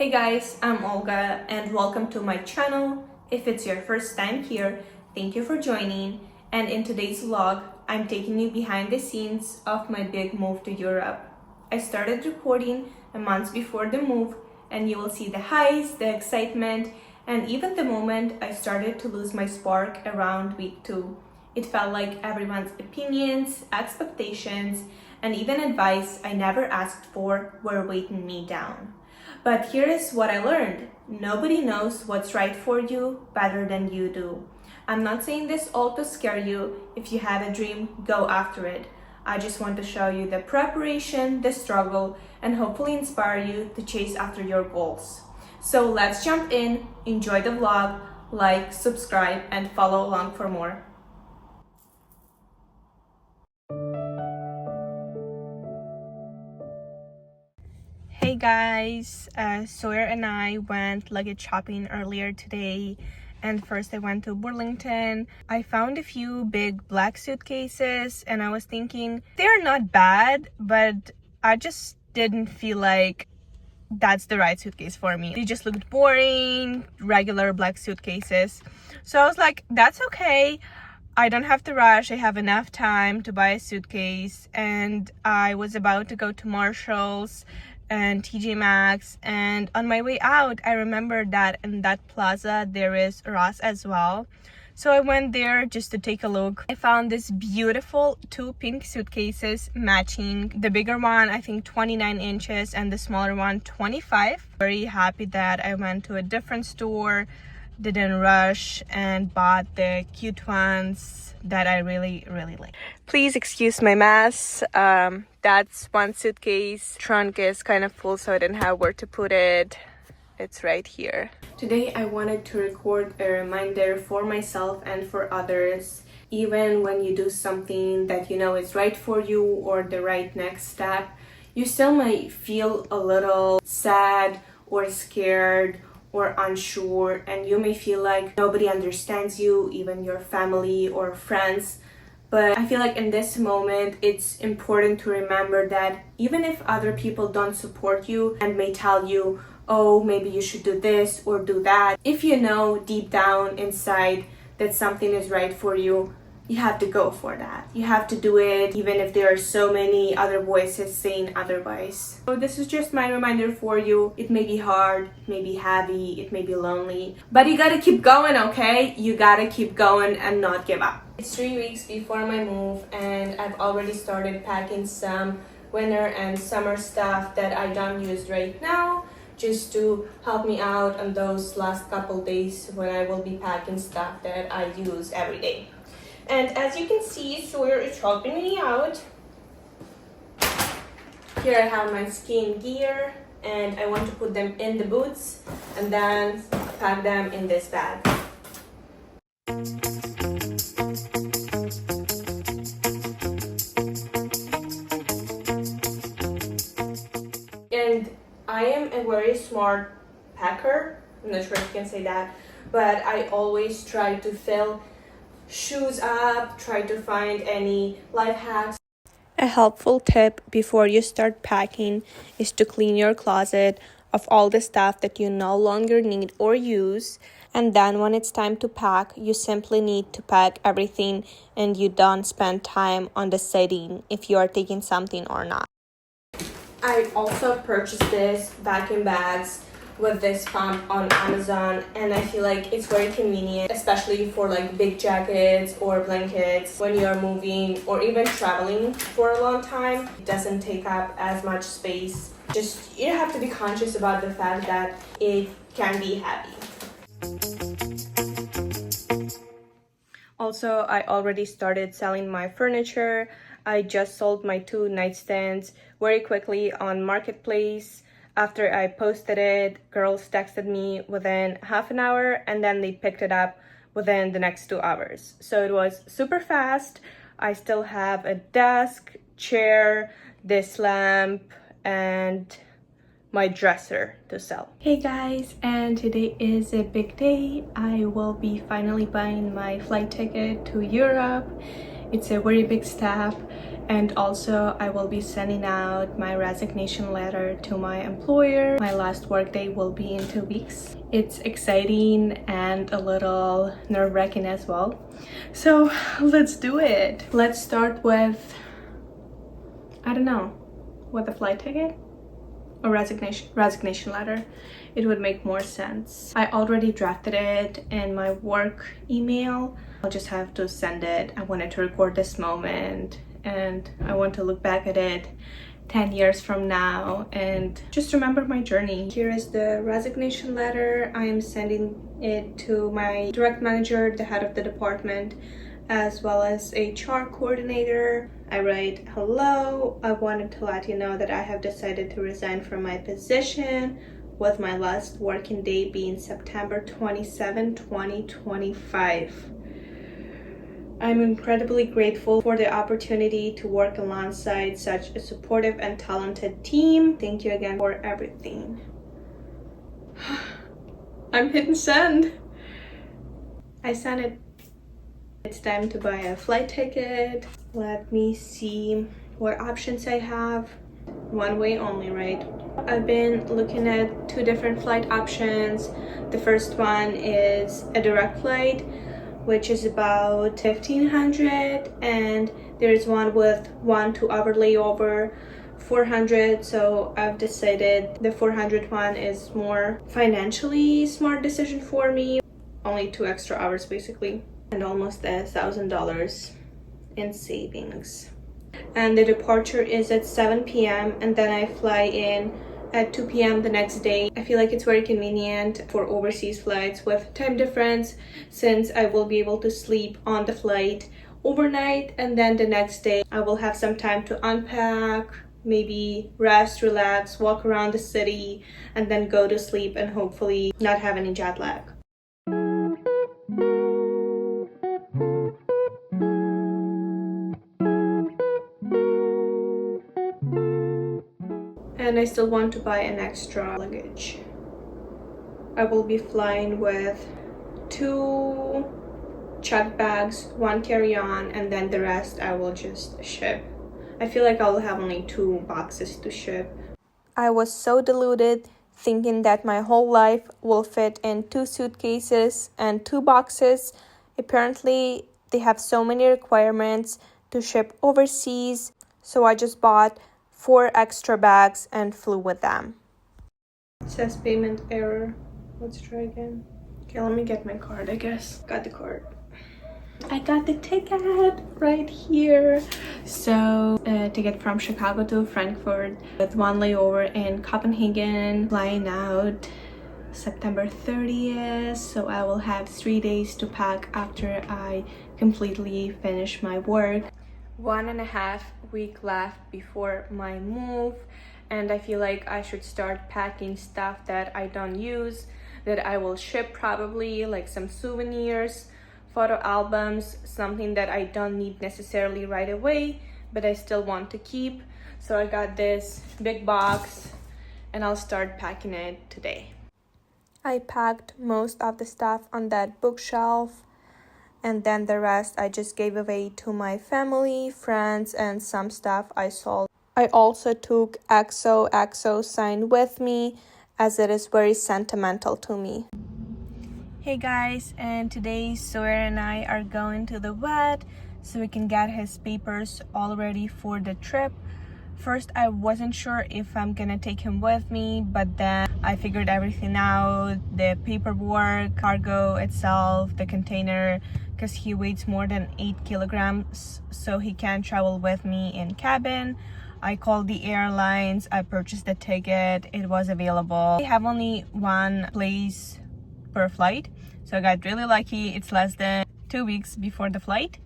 Hey guys, I'm Olga and welcome to my channel. If it's your first time here, thank you for joining. And in today's vlog, I'm taking you behind the scenes of my big move to Europe. I started recording a month before the move, and you will see the highs, the excitement, and even the moment I started to lose my spark around week 2. It felt like everyone's opinions, expectations, and even advice I never asked for were weighing me down. But here is what I learned. Nobody knows what's right for you better than you do. I'm not saying this all to scare you. If you have a dream, go after it. I just want to show you the preparation, the struggle, and hopefully inspire you to chase after your goals. So let's jump in, enjoy the vlog, like, subscribe, and follow along for more. Hey guys, Sawyer and I went luggage shopping earlier today, and first I went to Burlington. I found a few big black suitcases and I was thinking they're not bad, but I just didn't feel like that's the right suitcase for me. They just looked boring, regular black suitcases. So I was like, that's okay. I don't have to rush. I have enough time to buy a suitcase. And I was about to go to Marshall's and TJ Maxx, and on my way out I remembered that in that plaza there is Ross as well. So I went there just to take a look. I found this beautiful 2 pink suitcases matching. The bigger one, I think 29 inches, and the smaller one 25. Very happy that I went to a different store, didn't rush, and bought the cute ones that I really like. Please excuse my mess. That's one suitcase. Trunk is kind of full, so I didn't have where to put it. It's right here. Today I wanted to record a reminder for myself and for others. Even when you do something that you know is right for you or the right next step, you still might feel a little sad or scared or unsure, and you may feel like nobody understands you, even your family or friends. But I feel like in this moment, it's important to remember that even if other people don't support you and may tell you, oh, maybe you should do this or do that, if you know deep down inside that something is right for you, you have to go for that. You have to do it even if there are so many other voices saying otherwise. So this is just my reminder for you. It may be hard, it may be heavy, it may be lonely, but you gotta keep going, okay? You gotta keep going and not give up. It's 3 weeks before my move, and I've already started packing some winter and summer stuff that I don't use right now, just to help me out on those last couple days when I will be packing stuff that I use every day. And as you can see, Sawyer is helping me out. Here I have my skiing gear, and I want to put them in the boots and then pack them in this bag. And I am a very smart packer. I'm not sure if you can say that, but I always try to fill shoes up, try to find any life hacks. A helpful tip before you start packing is to clean your closet of all the stuff that you no longer need or use, and then when it's time to pack, you simply need to pack everything and you don't spend time on deciding if you are taking something or not. I also purchased this vacuum bags with this pump on Amazon, and I feel like it's very convenient, especially for like big jackets or blankets when you're moving or even traveling for a long time. It doesn't take up as much space. Just you have to be conscious about the fact that it can be heavy. Also, I already started selling my furniture. I just sold my 2 nightstands very quickly on Marketplace. After I posted it, girls texted me within half an hour, and then they picked it up within the next 2 hours. So it was super fast. I still have a desk, chair, this lamp, and my dresser to sell. Hey guys, and today is a big day. I will be finally buying my flight ticket to Europe. It's a very big step, and also I will be sending out my resignation letter to my employer. My last work day will be in 2 weeks. It's exciting and a little nerve-wracking as well. So let's do it. Let's start with, I don't know, what, the flight ticket or resignation letter. It would make more sense. I already drafted it in my work email. I'll just have to send it. I wanted to record this moment and I want to look back at it 10 years from now and just remember my journey. Here is the resignation letter. I am sending it to my direct manager, the head of the department, as well as HR coordinator. I write, "Hello, I wanted to let you know that I have decided to resign from my position, with my last working day being September 27, 2025. I'm incredibly grateful for the opportunity to work alongside such a supportive and talented team. Thank you again for everything." I'm hitting send. I sent it. It's time to buy a flight ticket. Let me see what options I have. One way only, right? I've been looking at 2 different flight options. The first one is a direct flight, which is about 1,500, and there's one with 1-2 hour layover, 400. So I've decided the 400 one is more financially smart decision for me. Only 2 extra hours basically, and almost $1,000 in savings. And the departure is at 7 p.m. and then I fly in at 2 p.m. the next day. I feel like it's very convenient for overseas flights with time difference, since I will be able to sleep on the flight overnight, and then the next day I will have some time to unpack, maybe rest, relax, walk around the city, and then go to sleep and hopefully not have any jet lag. And I still want to buy an extra luggage. I will be flying with 2 checked bags, 1 carry-on, and then the rest I will just ship. I feel like I will have only 2 boxes to ship. I was so deluded, thinking that my whole life will fit in 2 suitcases and 2 boxes. Apparently, they have so many requirements to ship overseas, so I just bought 4 extra bags and flew with them. It says payment error. Let's try again. Okay, let me get my card, I guess. Got the card. I got the ticket right here. So, ticket from Chicago to Frankfurt with 1 layover in Copenhagen, flying out September 30th. So I will have 3 days to pack after I completely finish my work. 1.5 weeks left before my move, and I feel like I should start packing stuff that I don't use, that I will ship probably, like some souvenirs, photo albums, something that I don't need necessarily right away but I still want to keep. So I got this big box and I'll start packing it today. I packed most of the stuff on that bookshelf, and then the rest I just gave away to my family, friends, and some stuff I sold. I also took XOXO sign with me, as it is very sentimental to me. Hey guys, and today Sawyer and I are going to the vet so we can get his papers all ready for the trip. First, I wasn't sure if I'm gonna take him with me, but then I figured everything out, the paperwork, cargo itself, the container, because he weighs more than 8 kilograms, so he can't travel with me in cabin. I called the airlines, I purchased the ticket, it was available. They have only 1 place per flight, so I got really lucky. It's less than 2 weeks before the flight.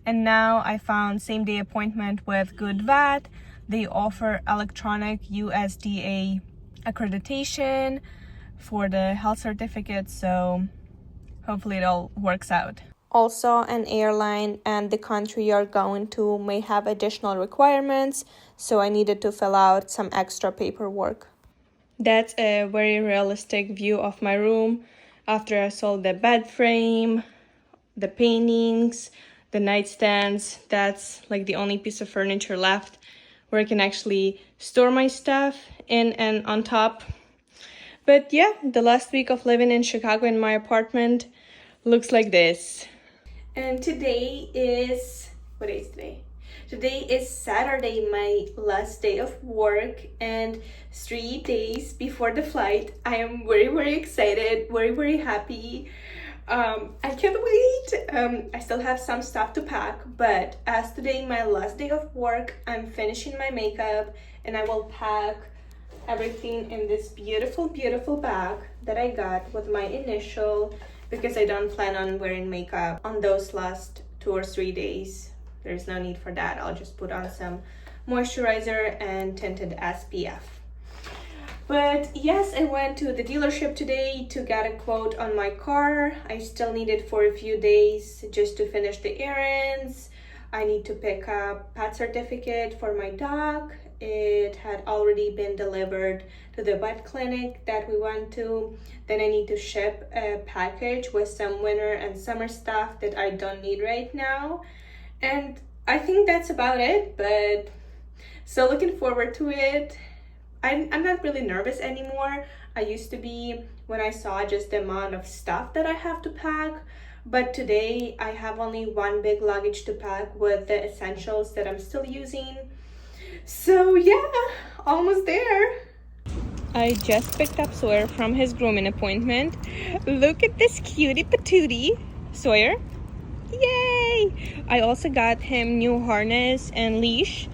And now I found same-day appointment with Good Vet. They offer electronic USDA accreditation for the health certificate, so hopefully it all works out. Also, an airline and the country you're going to may have additional requirements, so I needed to fill out some extra paperwork. That's a very realistic view of my room after I sold the bed frame, the paintings, the nightstands. That's like the only piece of furniture left where I can actually store my stuff in and on top. But yeah, the last week of living in Chicago in my apartment looks like this. And today is, what day is today? Today is Saturday, my last day of work, and 3 days before the flight. I am very, very excited, very, very happy. I can't wait. I still have some stuff to pack, but as today my last day of work, I'm finishing my makeup and I will pack everything in this beautiful, beautiful bag that I got with my initial, because I don't plan on wearing makeup on those last 2 or 3 days. There's no need for that. I'll just put on some moisturizer and tinted SPF. But yes, I went to the dealership today to get a quote on my car. I still need it for a few days just to finish the errands. I need to pick up pet certificate for my dog. It had already been delivered to the vet clinic that we went to. Then I need to ship a package with some winter and summer stuff that I don't need right now. And I think that's about it, but so looking forward to it. I'm not really nervous anymore. I used to be when I saw just the amount of stuff that I have to pack. But today I have only one big luggage to pack with the essentials that I'm still using. So yeah, almost there. I just picked up Sawyer from his grooming appointment. Look at this cutie patootie. Sawyer, yay! I also got him new harness and leash.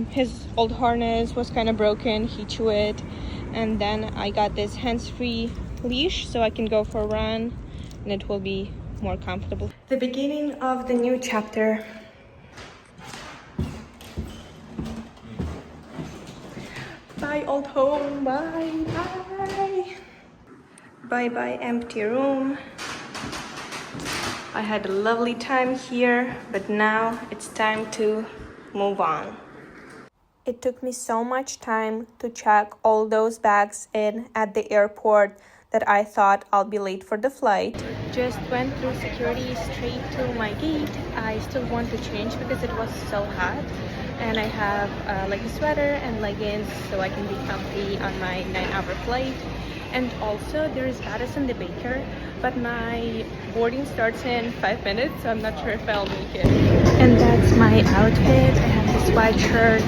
His old harness was kind of broken, he chewed it. And then I got this hands-free leash so I can go for a run and it will be more comfortable. The beginning of the new chapter. Bye, old home. Bye, bye. Bye, bye, empty room. I had a lovely time here, but now it's time to move on. It took me so much time to check all those bags in at the airport that I thought I'll be late for the flight. Just went through security straight to my gate. I still want to change because it was so hot. And I have like a sweater and leggings so I can be comfy on my 9-hour flight. And also there is Madison the baker, but my boarding starts in 5 minutes, so I'm not sure if I'll make it. And that's my outfit. I have this white shirt,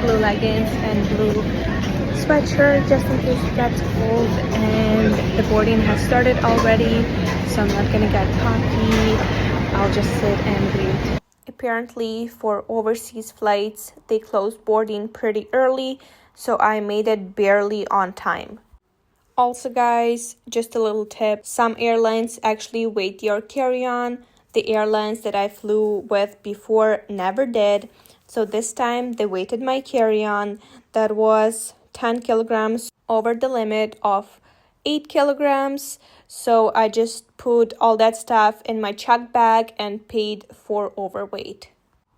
blue leggings, and blue sweatshirt just in case it gets cold. And the boarding has started already, so I'm not gonna get coffee. I'll just sit and wait. Apparently for overseas flights, they close boarding pretty early, so I made it barely on time. Also guys, just a little tip, some airlines actually weight your carry-on. The airlines that I flew with before never did, so this time they weighted my carry-on. That was 10 kilograms over the limit of 8 kilograms. So I just put all that stuff in my checked bag and paid for overweight.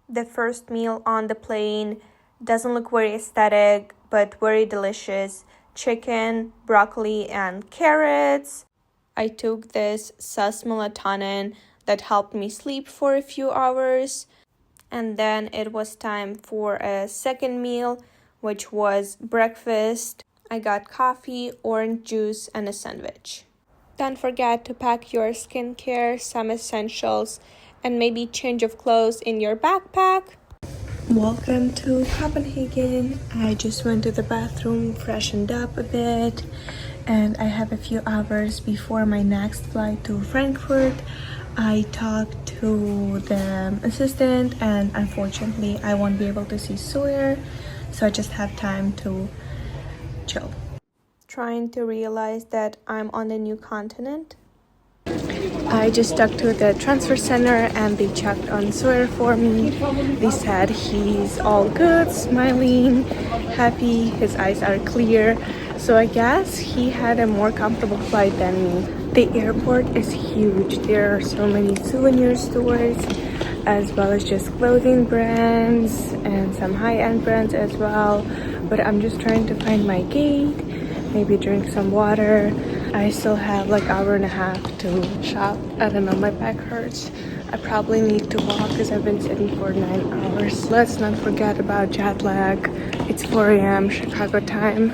The first meal on the plane doesn't look very aesthetic, but very delicious. Chicken, broccoli, and carrots. I took this sus melatonin that helped me sleep for a few hours. And then it was time for a second meal, which was breakfast. I got coffee, orange juice, and a sandwich. Don't forget to pack your skincare, some essentials, and maybe change of clothes in your backpack. Welcome to Copenhagen. I just went to the bathroom, freshened up a bit, and I have a few hours before my next flight to Frankfurt. I talked to the assistant and unfortunately I won't be able to see Sawyer, so I just have time to chill. Trying to realize that I'm on a new continent. I just stuck to the transfer center and they checked on Sawyer for me. They said he's all good, smiling, happy, his eyes are clear. So I guess he had a more comfortable flight than me. The airport is huge. There are so many souvenir stores as well as just clothing brands and some high-end brands as well. But I'm just trying to find my gate, maybe drink some water. I still have like hour and a half to shop. I don't know, my back hurts. I probably need to walk because I've been sitting for 9 hours. Let's not forget about jet lag. It's 4 a.m. Chicago time.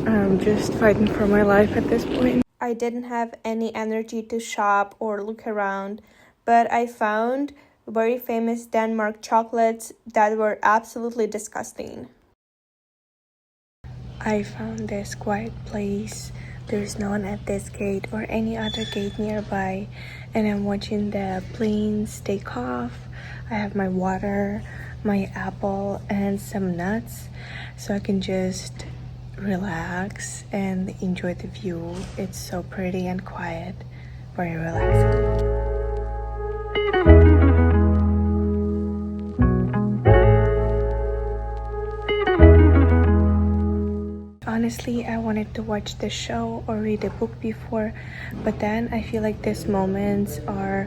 I'm just fighting for my life at this point. I didn't have any energy to shop or look around, but I found very famous Denmark chocolates that were absolutely disgusting. I found this quiet place. There's no one at this gate or any other gate nearby, and I'm watching the planes take off. I have my water, my apple, and some nuts, so I can just relax and enjoy the view. It's so pretty and quiet, very relaxing. Honestly, I wanted to watch the show or read a book before, but then I feel like these moments are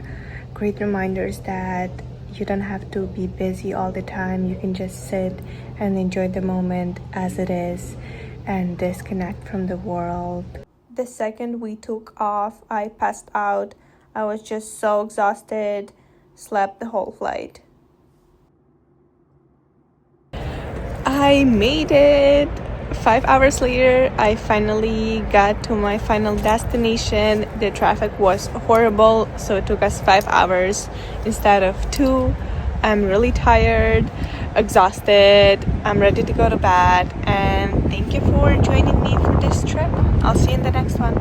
great reminders that you don't have to be busy all the time. You can just sit and enjoy the moment as it is and disconnect from the world. The second we took off, I passed out. I was just so exhausted, slept the whole flight. I made it! 5 hours later, I finally got to my final destination. The traffic was horrible, so it took us 5 hours instead of 2. I'm really tired, exhausted. I'm ready to go to bed, and thank you for joining me for this trip. I'll see you in the next one.